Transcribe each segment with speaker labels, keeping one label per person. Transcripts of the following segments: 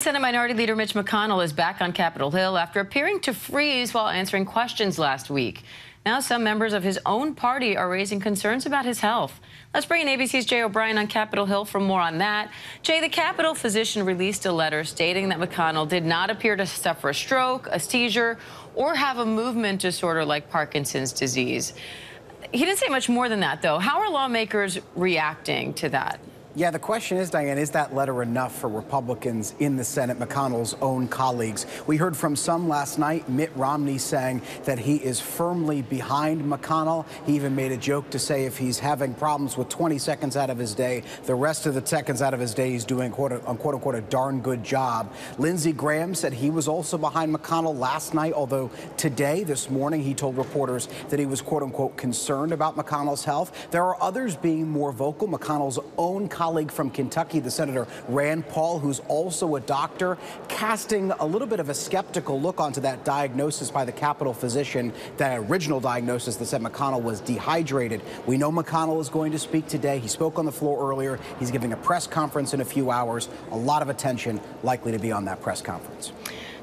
Speaker 1: Senate Minority Leader Mitch McConnell is back on Capitol Hill after appearing to freeze while answering questions last week. Now some members of his own party are raising concerns about his health. Let's bring in ABC's Jay O'Brien on Capitol Hill for more on that. Jay, the Capitol physician released a letter stating that McConnell did not appear to suffer a stroke, a seizure, or have a movement disorder like Parkinson's disease. He didn't say much more than that, though. How are lawmakers reacting to that?
Speaker 2: Yeah, the question is, Diane, is that letter enough for Republicans in the Senate, McConnell's own colleagues? We heard from some last night, Mitt Romney saying that he is firmly behind McConnell. He even made a joke to say if he's having problems with 20 seconds out of his day, the rest of the seconds out of his day he's doing quote unquote a darn good job. Lindsey Graham said he was also behind McConnell last night, although today, this morning, he told reporters that he was quote unquote concerned about McConnell's health. There are others being more vocal. McConnell's own colleague from Kentucky, the Senator Rand Paul, who's also a doctor, casting a little bit of a skeptical look onto that diagnosis by the Capitol physician, that original diagnosis that said McConnell was dehydrated. We know McConnell is going to speak today. He spoke on the floor earlier. He's giving a press conference in a few hours. A lot of attention likely to be on that press conference.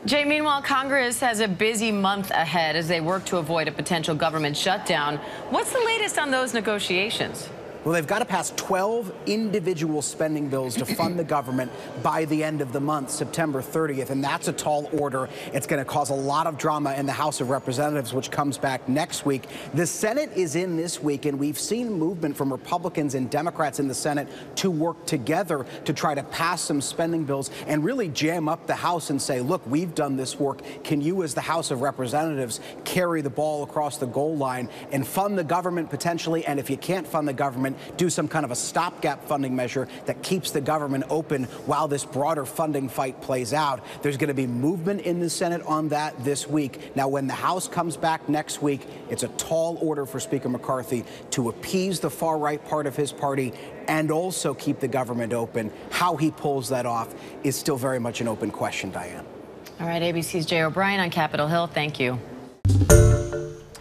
Speaker 1: Jay, meanwhile, Congress has a busy month ahead as they work to avoid a potential government shutdown. What's the latest on those negotiations?
Speaker 2: Well, they've got to pass 12 individual spending bills to fund the government by the end of the month, September 30th, and that's a tall order. It's going to cause a lot of drama in the House of Representatives, which comes back next week. The Senate is in this week, and we've seen movement from Republicans and Democrats in the Senate to work together to try to pass some spending bills and really jam up the House and say, look, we've done this work. Can you, as the House of Representatives, carry the ball across the goal line and fund the government potentially? And if you can't fund the government, do some kind of a stopgap funding measure that keeps the government open while this broader funding fight plays out. There's going to be movement in the Senate on that this week. Now, when the House comes back next week, it's a tall order for Speaker McCarthy to appease the far-right part of his party and also keep the government open. How he pulls that off is still very much an open question, Diane.
Speaker 1: All right, ABC's Jay O'Brien on Capitol Hill. Thank you.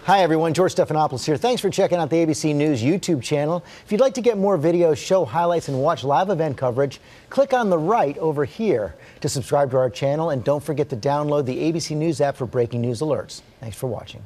Speaker 3: Hi, everyone. George Stephanopoulos here. Thanks for checking out the ABC News YouTube channel. If you'd like to get more videos, show highlights, and watch live event coverage, click on the right over here to subscribe to our channel. And don't forget to download the ABC News app for breaking news alerts. Thanks for watching.